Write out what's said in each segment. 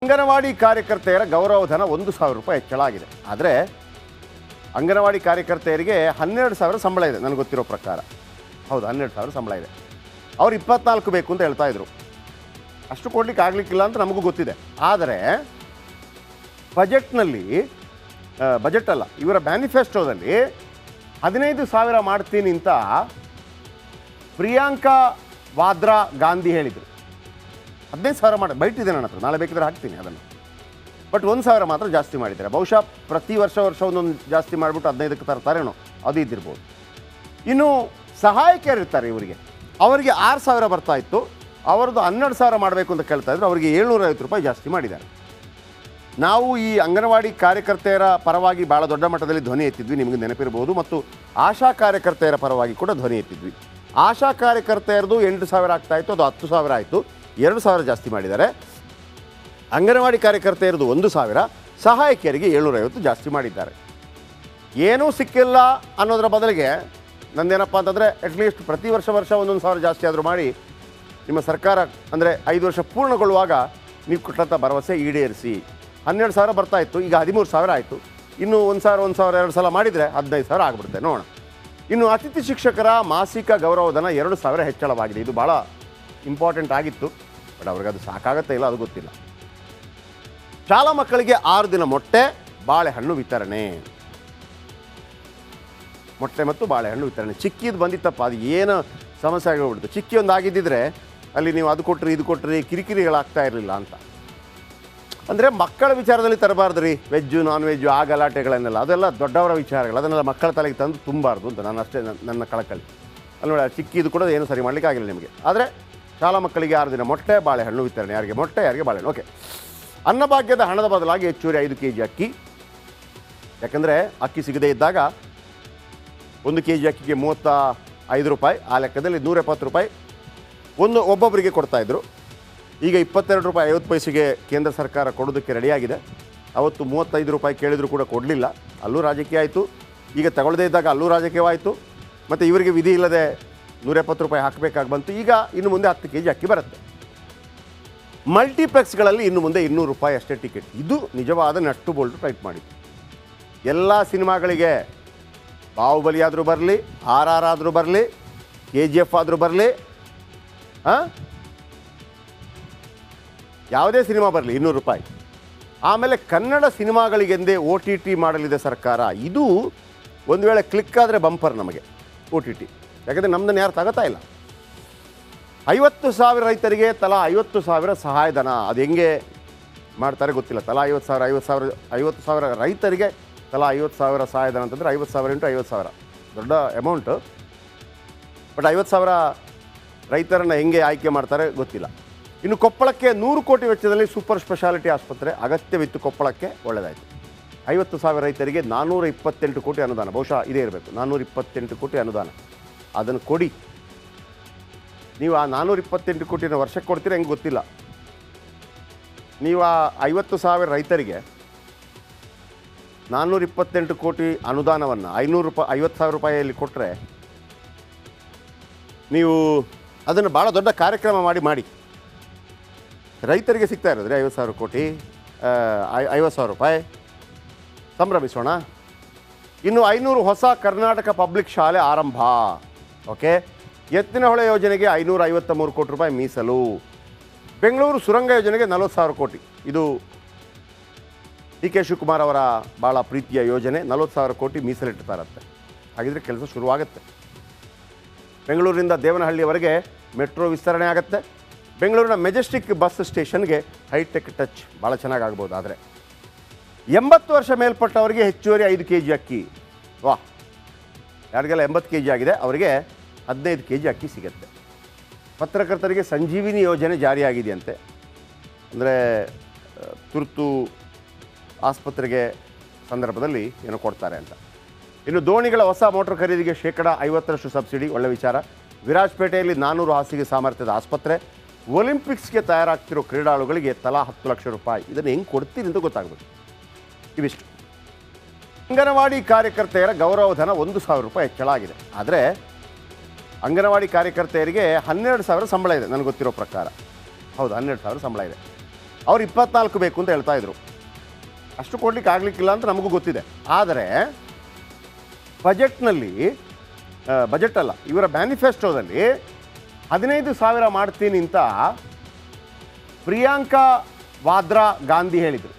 ಅಂಗನವಾಡಿ ಕಾರ್ಯಕರ್ತೆಯರ ಗೌರವಧನ 1,000 ರೂಪಾಯಿ ಹೆಚ್ಚಳ ಆಗಿದೆ. ಆದರೆ ಅಂಗನವಾಡಿ ಕಾರ್ಯಕರ್ತೆಯರಿಗೆ 12,000 ಸಂಬಳ ಇದೆ ನನಗೆ ಗೊತ್ತಿರೋ ಪ್ರಕಾರ. ಹೌದು, 12,000 ಸಂಬಳ ಇದೆ. ಅವ್ರು 24 ಬೇಕು ಅಂತ ಹೇಳ್ತಾ ಇದ್ರು. ಅಷ್ಟು ಕೊಡ್ಲಿಕ್ಕೆ ಆಗಲಿಕ್ಕಿಲ್ಲ ಅಂತ ನಮಗೂ ಗೊತ್ತಿದೆ. ಆದರೆ ಬಜೆಟ್ನಲ್ಲಿ, ಬಜೆಟ್ ಅಲ್ಲ, ಇವರ ಮ್ಯಾನಿಫೆಸ್ಟೋದಲ್ಲಿ 15,000 ಮಾಡ್ತೀನಿ ಅಂತ ಪ್ರಿಯಾಂಕಾ ವಾದ್ರಾ ಗಾಂಧಿ ಹೇಳಿದರು. 15,000 ಮಾಡಿ ಬೈಟಿದೆ ನನ್ನ ಹತ್ರ, ನಾಳೆ ಬೇಕಿದ್ರೆ ಹಾಕ್ತೀನಿ ಅದನ್ನು. ಬಟ್ 1,000 ಮಾತ್ರ ಜಾಸ್ತಿ ಮಾಡಿದ್ದಾರೆ. ಬಹುಶಃ ಪ್ರತಿ ವರ್ಷ ಒಂದೊಂದು ಜಾಸ್ತಿ ಮಾಡಿಬಿಟ್ಟು 15ಕ್ಕೆ ತರ್ತಾರೇನೋ, ಅದು ಇದ್ದಿರ್ಬೋದು. ಇನ್ನು ಸಹಾಯಕಿಯರು ಇರ್ತಾರೆ ಇವರಿಗೆ, ಅವರಿಗೆ 6,000 ಬರ್ತಾ ಇತ್ತು, ಅವರದ್ದು 12,000 ಮಾಡಬೇಕು ಅಂತ ಕೇಳ್ತಾ ಇದ್ರು. ಅವರಿಗೆ 750 ರೂಪಾಯಿ ಜಾಸ್ತಿ ಮಾಡಿದ್ದಾರೆ. ನಾವು ಈ ಅಂಗನವಾಡಿ ಕಾರ್ಯಕರ್ತೆಯರ ಪರವಾಗಿ ಭಾಳ ದೊಡ್ಡ ಮಟ್ಟದಲ್ಲಿ ಧ್ವನಿ ಎತ್ತಿದ್ವಿ, ನಿಮಗೆ ನೆನಪಿರ್ಬೋದು. ಮತ್ತು ಆಶಾ ಕಾರ್ಯಕರ್ತೆಯರ ಪರವಾಗಿ ಕೂಡ ಧ್ವನಿ ಎತ್ತಿದ್ವಿ. ಆಶಾ ಕಾರ್ಯಕರ್ತೆಯರದು 8,000 ಆಗ್ತಾಯಿತ್ತು, ಅದು 10,000 ಆಯಿತು, 2,000 ಜಾಸ್ತಿ ಮಾಡಿದ್ದಾರೆ. ಅಂಗನವಾಡಿ ಕಾರ್ಯಕರ್ತೆಯರದು 1,000, ಸಹಾಯಕಿಯರಿಗೆ 750 ಜಾಸ್ತಿ ಮಾಡಿದ್ದಾರೆ. ಏನೂ ಸಿಕ್ಕಿಲ್ಲ ಅನ್ನೋದರ ಬದಲಿಗೆ ನಂದೇನಪ್ಪ ಅಂತಂದರೆ ಅಟ್ಲೀಸ್ಟ್ ಪ್ರತಿ ವರ್ಷ 1,000 ಜಾಸ್ತಿ ಆದರೂ ಮಾಡಿ ನಿಮ್ಮ ಸರ್ಕಾರ ಅಂದರೆ 5 ವರ್ಷ ಪೂರ್ಣಗೊಳ್ಳುವಾಗ ನೀವು ಕೊಟ್ಟಂಥ ಭರವಸೆ ಈಡೇರಿಸಿ. 12,000 ಬರ್ತಾಯಿತ್ತು, ಈಗ 13,000 ಆಯಿತು. ಇನ್ನು 1,000 2 ಸಲ ಮಾಡಿದರೆ 15,000 ಆಗಿಬಿಡುತ್ತೆ. ನೋಡೋಣ. ಇನ್ನು ಅತಿಥಿ ಶಿಕ್ಷಕರ ಮಾಸಿಕ ಗೌರವಧನ 2,000 ಹೆಚ್ಚಳವಾಗಿದೆ. ಇದು ಭಾಳ ಇಂಪಾರ್ಟೆಂಟ್ ಆಗಿತ್ತು, ಬಟ್ ಅವ್ರಿಗೆ ಅದು ಸಾಕಾಗತ್ತೇ ಇಲ್ಲ, ಅದು ಗೊತ್ತಿಲ್ಲ. ಶಾಲಾ ಮಕ್ಕಳಿಗೆ 6 ದಿನ ಮೊಟ್ಟೆ ಬಾಳೆಹಣ್ಣು ವಿತರಣೆ. ಮೊಟ್ಟೆ ಮತ್ತು ಬಾಳೆಹಣ್ಣು ವಿತರಣೆ ಚಿಕ್ಕಿದು ಬಂದಿತ್ತಪ್ಪ, ಅದು ಏನು ಸಮಸ್ಯೆ ಆಗಿಬಿಡ್ತು. ಚಿಕ್ಕಿ ಒಂದು ಆಗಿದ್ದಿದ್ರೆ ಅಲ್ಲಿ ನೀವು ಅದು ಕೊಟ್ಟರೆ ಇದು ಕೊಟ್ಟರೆ ಕಿರಿಕಿರಿಗಳಾಗ್ತಾ ಇರಲಿಲ್ಲ ಅಂತ. ಅಂದರೆ ಮಕ್ಕಳ ವಿಚಾರದಲ್ಲಿ ತರಬಾರ್ದು ರೀ, ವೆಜ್ಜು ನಾನ್ ವೆಜ್ಜು ಆ ಗಲಾಟೆಗಳನ್ನೆಲ್ಲ, ಅದೆಲ್ಲ ದೊಡ್ಡವರ ವಿಚಾರಗಳು, ಅದನ್ನೆಲ್ಲ ಮಕ್ಕಳ ತಲೆಗೆ ತಂದು ತುಂಬಾರ್ದು ಅಂತ ನಾನು ಅಷ್ಟೇ ನನ್ನ ಕಳಕಳಿ. ಅಲ್ಲಿ ನೋಡಿ, ಚಿಕ್ಕಿದು ಕೂಡ ಏನು ಸರಿ ಮಾಡಲಿಕ್ಕೆ ಆಗಿಲ್ಲ ನಿಮಗೆ. ಆದರೆ ಶಾಲಾ ಮಕ್ಕಳಿಗೆ 6 ದಿನ ಮೊಟ್ಟೆ ಬಾಳೆಹಣ್ಣು ವಿತರಣೆ. ಯಾರಿಗೆ ಮೊಟ್ಟೆ, ಯಾರಿಗೆ ಬಾಳೆಹಣ್ಣು. ಓಕೆ. ಅನ್ನಭಾಗ್ಯದ ಹಣದ ಬದಲಾಗಿ ಹೆಚ್ಚುವರಿ 5 kg ಅಕ್ಕಿ. ಯಾಕಂದರೆ ಅಕ್ಕಿ ಸಿಗದೇ ಇದ್ದಾಗ 1 kg ಅಕ್ಕಿಗೆ 35 ರೂಪಾಯಿ, ಆ ಲೆಕ್ಕದಲ್ಲಿ 170 ರೂಪಾಯಿ ಒಬ್ಬೊಬ್ಬರಿಗೆ ಕೊಡ್ತಾಯಿದ್ರು. ಈಗ 22 ರೂಪಾಯಿ 50 ಪೈಸೆಗೆ ಕೇಂದ್ರ ಸರ್ಕಾರ ಕೊಡೋದಕ್ಕೆ ರೆಡಿಯಾಗಿದೆ. ಅವತ್ತು 35 ರೂಪಾಯಿ ಕೇಳಿದರೂ ಕೂಡ ಕೊಡಲಿಲ್ಲ, ಅಲ್ಲೂ ರಾಜಕೀಯ ಆಯಿತು. ಈಗ ತಗೊಳ್ಳದೇ ಇದ್ದಾಗ ಅಲ್ಲೂ ರಾಜಕೀಯವಾಯಿತು. ಮತ್ತು ಇವರಿಗೆ ವಿಧಿ ಇಲ್ಲದೆ 170 ರೂಪಾಯಿ ಹಾಕಬೇಕಾಗಿ ಬಂತು. ಈಗ ಇನ್ನು ಮುಂದೆ 10 kg ಅಕ್ಕಿ ಬರುತ್ತೆ. ಮಲ್ಟಿಪ್ಲೆಕ್ಸ್ಗಳಲ್ಲಿ ಇನ್ನು ಮುಂದೆ 200 ರೂಪಾಯಿ ಅಷ್ಟೇ ಟಿಕೆಟ್. ಇದು ನಿಜವಾದ ನಟ್ಟು ಬೋಲ್ಟು ಟೈಟ್ ಮಾಡಿದ್ದು. ಎಲ್ಲ ಸಿನಿಮಾಗಳಿಗೆ ಬಾಹುಬಲಿ ಆದರೂ ಬರಲಿ, RR ಆದರೂ ಬರಲಿ, KGF ಆದರೂ ಬರಲಿ, ಯಾವುದೇ ಸಿನಿಮಾ ಬರಲಿ 200 ರೂಪಾಯಿ. ಆಮೇಲೆ ಕನ್ನಡ ಸಿನಿಮಾಗಳಿಗೆಂದೇ OTT ಮಾಡಲಿದೆ ಸರ್ಕಾರ. ಇದು ಒಂದು ವೇಳೆ ಕ್ಲಿಕ್ ಆದರೆ ಬಂಪರ್ ನಮಗೆ OTT. ಯಾಕಂದರೆ ನಮ್ಮದನ್ನು ಯಾರು ತಗೋತಾ ಇಲ್ಲ. 50,000 ರೈತರಿಗೆ ತಲಾ 50,000 ಸಹಾಯಧನ. ಅದು ಹೆಂಗೆ ಮಾಡ್ತಾರೆ ಗೊತ್ತಿಲ್ಲ. ತಲಾ 50,000 ರೈತರಿಗೆ ತಲಾ 50,000 ಸಹಾಯಧನ ಅಂತಂದರೆ 50,000 × 50,000 ದೊಡ್ಡ ಅಮೌಂಟು. ಬಟ್ 50,000 ರೈತರನ್ನು ಹೆಂಗೆ ಆಯ್ಕೆ ಮಾಡ್ತಾರೆ ಗೊತ್ತಿಲ್ಲ. ಇನ್ನು ಕೊಪ್ಪಳಕ್ಕೆ 100 ಕೋಟಿ ವೆಚ್ಚದಲ್ಲಿ ಸೂಪರ್ ಸ್ಪೆಷಾಲಿಟಿ ಆಸ್ಪತ್ರೆ ಅಗತ್ಯವಿತ್ತು. ಕೊಪ್ಪಳಕ್ಕೆ ಒಳ್ಳೆಯದಾಯಿತು. 50,000 ರೈತರಿಗೆ 428 ಕೋಟಿ ಅನುದಾನ. ಬಹುಶಃ ಇದೇ ಇರಬೇಕು, 428 ಕೋಟಿ ಅನುದಾನ. ಅದನ್ನು ಕೊಡಿ. ನೀವು ಆ 428 ಕೋಟಿನ ವರ್ಷಕ್ಕೆ ಕೊಡ್ತೀರ ಹೆಂಗೆ ಗೊತ್ತಿಲ್ಲ. ನೀವು ಆ 50,000 ರೈತರಿಗೆ 428 ಕೋಟಿ ಅನುದಾನವನ್ನು 50,000 ರೂಪಾಯಿಯಲ್ಲಿ ಕೊಟ್ಟರೆ ನೀವು ಅದನ್ನು ಭಾಳ ದೊಡ್ಡ ಕಾರ್ಯಕ್ರಮ ಮಾಡಿ ರೈತರಿಗೆ ಸಿಗ್ತಾ ಇರೋದ್ರೆ 50,000 ಕೋಟಿ, 50,000 ರೂಪಾಯಿ ಸಂಭ್ರಮಿಸೋಣ. ಇನ್ನು 500 ಹೊಸ ಕರ್ನಾಟಕ ಪಬ್ಲಿಕ್ ಶಾಲೆ ಆರಂಭ. ಓಕೆ. ಎತ್ತಿನಹೊಳೆ ಯೋಜನೆಗೆ 553 ಕೋಟಿ ರೂಪಾಯಿ ಮೀಸಲು. ಬೆಂಗಳೂರು ಸುರಂಗ ಯೋಜನೆಗೆ 40,000 ಕೋಟಿ. ಇದು DK ಶಿವಕುಮಾರ್ ಅವರ ಭಾಳ ಪ್ರೀತಿಯ ಯೋಜನೆ. 40,000 ಕೋಟಿ ಮೀಸಲಿಟ್ಟಿರ್ತಾರಂತೆ. ಹಾಗಿದ್ರೆ ಕೆಲಸ ಶುರುವಾಗುತ್ತೆ. ಬೆಂಗಳೂರಿನಿಂದ ದೇವನಹಳ್ಳಿಯವರೆಗೆ ಮೆಟ್ರೋ ವಿಸ್ತರಣೆ ಆಗುತ್ತೆ. ಬೆಂಗಳೂರಿನ ಮೆಜೆಸ್ಟಿಕ್ ಬಸ್ ಸ್ಟೇಷನ್ಗೆ ಹೈಟೆಕ್ ಟಚ್ ಭಾಳ ಚೆನ್ನಾಗಾಗ್ಬೋದು. ಆದರೆ 80 ವರ್ಷ ಮೇಲ್ಪಟ್ಟವರಿಗೆ ಹೆಚ್ಚುವರಿ 5 kg ಅಕ್ಕಿ. ವಾಹ್, ಯಾರಿಗೆಲ್ಲ 80 kg ಆಗಿದೆ ಅವರಿಗೆ 15 kg ಅಕ್ಕಿ ಸಿಗುತ್ತೆ. ಪತ್ರಕರ್ತರಿಗೆ ಸಂಜೀವಿನಿ ಯೋಜನೆ ಜಾರಿಯಾಗಿದೆಯಂತೆ. ಅಂದರೆ ತುರ್ತು ಆಸ್ಪತ್ರೆಗೆ ಸಂದರ್ಭದಲ್ಲಿ ಏನೋ ಕೊಡ್ತಾರೆ ಅಂತ. ಇನ್ನು ದೋಣಿಗಳ ಹೊಸ ಮೋಟರ್ ಖರೀದಿಗೆ 50% ಸಬ್ಸಿಡಿ. ಒಳ್ಳೆ ವಿಚಾರ. ವಿರಾಜಪೇಟೆಯಲ್ಲಿ 400 ಹಾಸಿಗೆ ಸಾಮರ್ಥ್ಯದ ಆಸ್ಪತ್ರೆ. ಒಲಿಂಪಿಕ್ಸ್ಗೆ ತಯಾರಾಗ್ತಿರೋ ಕ್ರೀಡಾಳುಗಳಿಗೆ ತಲಾ 10 ಲಕ್ಷ ರೂಪಾಯಿ. ಇದನ್ನು ಹೆಂಗೆ ಕೊಡ್ತೀರಿ ಅಂತ ಗೊತ್ತಾಗಬೇಕು. ಇವಿಷ್ಟು. ಅಂಗನವಾಡಿ ಕಾರ್ಯಕರ್ತೆಯರ ಗೌರವಧನ 1,000 ರೂಪಾಯಿ ಹೆಚ್ಚಳ ಆಗಿದೆ. ಆದರೆ ಅಂಗನವಾಡಿ ಕಾರ್ಯಕರ್ತೆಯರಿಗೆ 12,000 ಸಂಬಳ ಇದೆ ನನಗೆ ಗೊತ್ತಿರೋ ಪ್ರಕಾರ. ಹೌದು, 12,000 ಸಂಬಳ ಇದೆ. ಅವ್ರು 24 ಬೇಕು ಅಂತ ಹೇಳ್ತಾ ಇದ್ರು. ಅಷ್ಟು ಕೊಡ್ಲಿಕ್ಕೆ ಆಗಲಿಕ್ಕಿಲ್ಲ ಅಂತ ನಮಗೂ ಗೊತ್ತಿದೆ. ಆದರೆ ಬಜೆಟ್ನಲ್ಲಿ ಬಜೆಟ್ ಅಲ್ಲ, ಇವರ ಮ್ಯಾನಿಫೆಸ್ಟೋದಲ್ಲಿ 15,000 ಮಾಡ್ತೀನಿ ಅಂತ ಪ್ರಿಯಾಂಕಾ ವಾದ್ರಾ ಗಾಂಧಿ ಹೇಳಿದರು.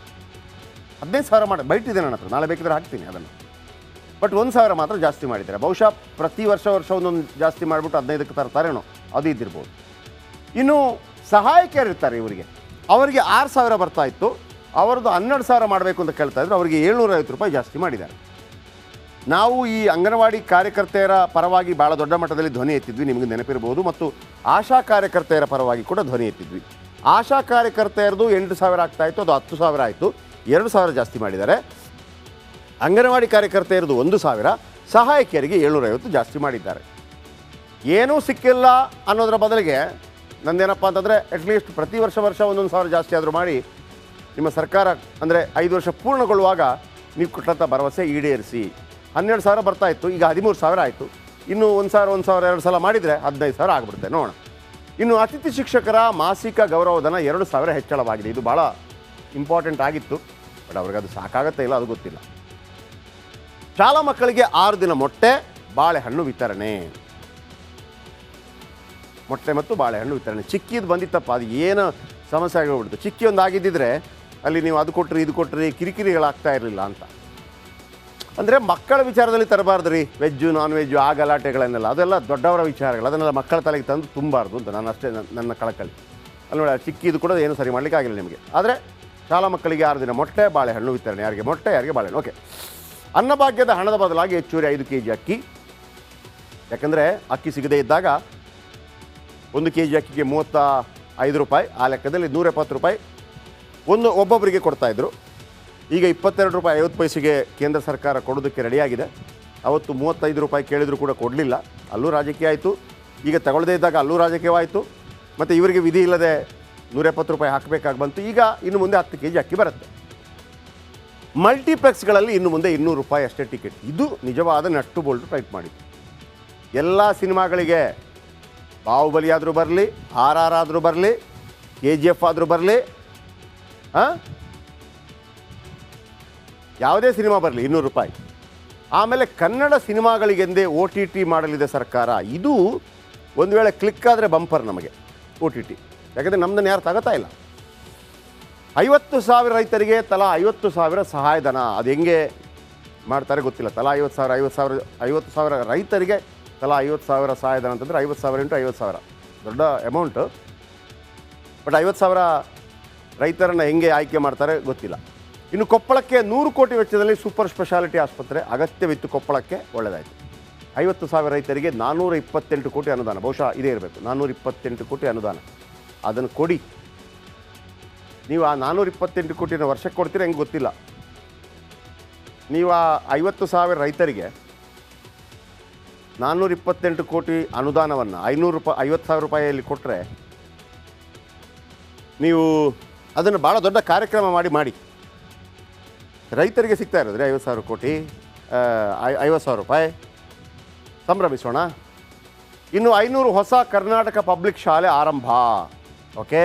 15,000 ಮಾಡಿ ಬೈಟಿದೆ ನನ್ನ ಹತ್ರ, ನಾಳೆ ಬೇಕಿದ್ರೆ ಹಾಕ್ತೀನಿ ಅದನ್ನು. ಬಟ್ 1,000 ಮಾತ್ರ ಜಾಸ್ತಿ ಮಾಡಿದ್ದಾರೆ. ಬಹುಶಃ ಪ್ರತಿ ವರ್ಷ ಒಂದೊಂದು ಜಾಸ್ತಿ ಮಾಡಿಬಿಟ್ಟು 15ಕ್ಕೆ ತರ್ತಾರೇನೋ, ಅದು ಇದ್ದಿರ್ಬೋದು. ಇನ್ನು ಸಹಾಯಕಿಯರು ಇರ್ತಾರೆ ಇವರಿಗೆ, ಅವರಿಗೆ 6,000 ಬರ್ತಾ ಇತ್ತು, ಅವರದ್ದು 12,000 ಮಾಡಬೇಕು ಅಂತ ಕೇಳ್ತಾ ಇದ್ರು. ಅವರಿಗೆ 750 ರೂಪಾಯಿ ಜಾಸ್ತಿ ಮಾಡಿದ್ದಾರೆ. ನಾವು ಈ ಅಂಗನವಾಡಿ ಕಾರ್ಯಕರ್ತೆಯರ ಪರವಾಗಿ ಭಾಳ ದೊಡ್ಡ ಮಟ್ಟದಲ್ಲಿ ಧ್ವನಿ ಎತ್ತಿದ್ವಿ, ನಿಮಗೆ ನೆನಪಿರ್ಬೋದು. ಮತ್ತು ಆಶಾ ಕಾರ್ಯಕರ್ತೆಯರ ಪರವಾಗಿ ಕೂಡ ಧ್ವನಿ ಎತ್ತಿದ್ವಿ. ಆಶಾ ಕಾರ್ಯಕರ್ತೆಯರದು 8,000 ಆಗ್ತಾಯಿತ್ತು, ಅದು 10,000 ಆಯಿತು, 2,000 ಜಾಸ್ತಿ ಮಾಡಿದ್ದಾರೆ. ಅಂಗನವಾಡಿ ಕಾರ್ಯಕರ್ತೆಯರದು 1,000, ಸಹಾಯಕಿಯರಿಗೆ 750 ಜಾಸ್ತಿ ಮಾಡಿದ್ದಾರೆ. ಏನೂ ಸಿಕ್ಕಿಲ್ಲ ಅನ್ನೋದರ ಬದಲಿಗೆ ನಂದೇನಪ್ಪ ಅಂತಂದರೆ ಅಟ್ಲೀಸ್ಟ್ ಪ್ರತಿ ವರ್ಷ 1,000 ಜಾಸ್ತಿ ಆದರೂ ಮಾಡಿ ನಿಮ್ಮ ಸರ್ಕಾರ ಅಂದರೆ 5 ವರ್ಷ ಪೂರ್ಣಗೊಳ್ಳುವಾಗ ನೀವು ಕೊಟ್ಟಂಥ ಭರವಸೆ ಈಡೇರಿಸಿ. 12,000 ಬರ್ತಾಯಿತ್ತು, ಈಗ 13,000 ಆಯಿತು. ಇನ್ನು 1,000 2 ಸಲ ಮಾಡಿದರೆ 15,000 ಆಗಿಬಿಡುತ್ತೆ. ನೋಡೋಣ. ಇನ್ನು ಅತಿಥಿ ಶಿಕ್ಷಕರ ಮಾಸಿಕ ಗೌರವಧನ 2,000 ಹೆಚ್ಚಳವಾಗಿದೆ. ಇದು ಭಾಳ ಇಂಪಾರ್ಟೆಂಟ್ ಆಗಿತ್ತು, ಬಟ್ ಅವ್ರಿಗೆ ಅದು ಸಾಕಾಗತ್ತೇ ಇಲ್ಲ, ಅದು ಗೊತ್ತಿಲ್ಲ. ಶಾಲಾ ಮಕ್ಕಳಿಗೆ 6 ದಿನ ಮೊಟ್ಟೆ ಬಾಳೆಹಣ್ಣು ವಿತರಣೆ. ಮೊಟ್ಟೆ ಮತ್ತು ಬಾಳೆಹಣ್ಣು ವಿತರಣೆ ಚಿಕ್ಕಿದು ಬಂದಿತ್ತಪ್ಪ, ಅದು ಏನು ಸಮಸ್ಯೆ ಆಗೋಗ್ಬಿಡ್ತು. ಚಿಕ್ಕಿ ಒಂದು ಆಗಿದ್ದಿದ್ರೆ ಅಲ್ಲಿ ನೀವು ಅದು ಕೊಟ್ಟರಿ ಇದು ಕೊಟ್ಟರಿ ಕಿರಿಕಿರಿಗಳಾಗ್ತಾ ಇರಲಿಲ್ಲ ಅಂತ. ಅಂದರೆ ಮಕ್ಕಳ ವಿಚಾರದಲ್ಲಿ ತರಬಾರ್ದು ರೀ, ವೆಜ್ಜು ನಾನ್ ವೆಜ್ಜು ಆ ಗಲಾಟೆಗಳನ್ನೆಲ್ಲ, ಅದೆಲ್ಲ ದೊಡ್ಡವರ ವಿಚಾರಗಳು, ಅದನ್ನೆಲ್ಲ ಮಕ್ಕಳ ತಲೆಗೆ ತಂದು ತುಂಬಾರ್ದು ಅಂತ ನಾನು ಅಷ್ಟೇ ನನ್ನ ಕಳಕಳಿ. ಅಲ್ಲಿ ನೋಡಿ, ಚಿಕ್ಕಿದು ಕೂಡ ಏನು ಸರಿ ಮಾಡಲಿಕ್ಕೆ ಆಗಿಲ್ಲ ನಿಮಗೆ. ಆದರೆ ಶಾಲಾ ಮಕ್ಕಳಿಗೆ 6 ದಿನ ಮೊಟ್ಟೆ ಬಾಳೆಹಣ್ಣು ವಿತರಣೆ. ಯಾರಿಗೆ ಮೊಟ್ಟೆ, ಯಾರಿಗೆ ಬಾಳೆಹಣ್ಣು. ಓಕೆ. ಅನ್ನಭಾಗ್ಯದ ಹಣದ ಬದಲಾಗಿ ಹೆಚ್ಚುವರಿ 5 kg ಅಕ್ಕಿ. ಯಾಕಂದರೆ ಅಕ್ಕಿ ಸಿಗದೇ ಇದ್ದಾಗ 1 kg ಅಕ್ಕಿಗೆ 35 ರೂಪಾಯಿ, ಆ ಲೆಕ್ಕದಲ್ಲಿ 170 ರೂಪಾಯಿ ಒಬ್ಬೊಬ್ಬರಿಗೆ ಕೊಡ್ತಾಯಿದ್ರು. ಈಗ 22 ರೂಪಾಯಿ 50 ಪೈಸೆಗೆ ಕೇಂದ್ರ ಸರ್ಕಾರ ಕೊಡೋದಕ್ಕೆ ರೆಡಿಯಾಗಿದೆ. ಅವತ್ತು 35 ರೂಪಾಯಿ ಕೇಳಿದರೂ ಕೂಡ ಕೊಡಲಿಲ್ಲ, ಅಲ್ಲೂ ರಾಜಕೀಯ ಆಯಿತು. ಈಗ ತಗೊಳ್ಳದೇ ಇದ್ದಾಗ ಅಲ್ಲೂ ರಾಜಕೀಯವಾಯಿತು. ಮತ್ತು ಇವರಿಗೆ ವಿಧಿ ಇಲ್ಲದೆ 170 ರೂಪಾಯಿ ಹಾಕಬೇಕಾಗಿ ಬಂತು. ಈಗ ಇನ್ನು ಮುಂದೆ 10 kg ಅಕ್ಕಿ ಬರುತ್ತೆ. ಮಲ್ಟಿಪ್ಲೆಕ್ಸ್ಗಳಲ್ಲಿ ಇನ್ನು ಮುಂದೆ 200 ರೂಪಾಯಿ ಅಷ್ಟೇ ಟಿಕೆಟ್. ಇದು ನಿಜವಾದ ನಟ್ಟು ಬೋಲ್ಟು ಟೈಪ್ ಮಾಡಿತ್ತು. ಎಲ್ಲ ಸಿನಿಮಾಗಳಿಗೆ ಬಾಹುಬಲಿ ಆದರೂ ಬರಲಿ, RR ಆದರೂ ಬರಲಿ, KGF ಆದರೂ ಬರಲಿ, ಯಾವುದೇ ಸಿನಿಮಾ ಬರಲಿ 200 ರೂಪಾಯಿ. ಆಮೇಲೆ ಕನ್ನಡ ಸಿನಿಮಾಗಳಿಗೆಂದೇ OTT ಮಾಡಲಿದೆ ಸರ್ಕಾರ. ಇದು ಒಂದು ವೇಳೆ ಕ್ಲಿಕ್ ಆದರೆ ಬಂಪರ್ ನಮಗೆ OTT. ಯಾಕಂದರೆ ನಮ್ಮದನ್ನು ಯಾರು ತಗೋತಾ ಇಲ್ಲ. 50,000 ರೈತರಿಗೆ ತಲಾ 50,000 ಸಹಾಯಧನ. ಅದು ಹೆಂಗೆ ಮಾಡ್ತಾರೆ ಗೊತ್ತಿಲ್ಲ. ತಲಾ 50,000 ರೈತರಿಗೆ ತಲಾ 50,000 ಸಹಾಯಧನ ಅಂತಂದರೆ 50,000 × 50,000 ದೊಡ್ಡ ಅಮೌಂಟು. ಬಟ್ 50,000 ರೈತರನ್ನು ಹೆಂಗೆ ಆಯ್ಕೆ ಮಾಡ್ತಾರೆ ಗೊತ್ತಿಲ್ಲ. ಇನ್ನು ಕೊಪ್ಪಳಕ್ಕೆ 100 ಕೋಟಿ ವೆಚ್ಚದಲ್ಲಿ ಸೂಪರ್ ಸ್ಪೆಷಾಲಿಟಿ ಆಸ್ಪತ್ರೆ ಅಗತ್ಯವಿತ್ತು. ಕೊಪ್ಪಳಕ್ಕೆ ಒಳ್ಳೆಯದಾಯಿತು. 50,000 ರೈತರಿಗೆ 428 ಕೋಟಿ ಅನುದಾನ. ಬಹುಶಃ ಇದೇ ಇರಬೇಕು, 428 ಕೋಟಿ ಅನುದಾನ. ಅದನ್ನು ಕೊಡಿ. ನೀವು ಆ 428 ಕೋಟಿನ ವರ್ಷಕ್ಕೆ ಕೊಡ್ತೀರ ಹೆಂಗೆ ಗೊತ್ತಿಲ್ಲ. ನೀವು ಆ 50,000 ರೈತರಿಗೆ 428 ಕೋಟಿ ಅನುದಾನವನ್ನು 50,000 ರೂಪಾಯಿಯಲ್ಲಿ ಕೊಟ್ಟರೆ ನೀವು ಅದನ್ನು ಭಾಳ ದೊಡ್ಡ ಕಾರ್ಯಕ್ರಮ ಮಾಡಿ ರೈತರಿಗೆ ಸಿಗ್ತಾ ಇರೋದ್ರೆ 50,000 ಕೋಟಿ, 50,000 ರೂಪಾಯಿ ಸಂಭ್ರಮಿಸೋಣ. ಇನ್ನು 500 ಹೊಸ ಕರ್ನಾಟಕ ಪಬ್ಲಿಕ್ ಶಾಲೆ ಆರಂಭ. ಓಕೆ.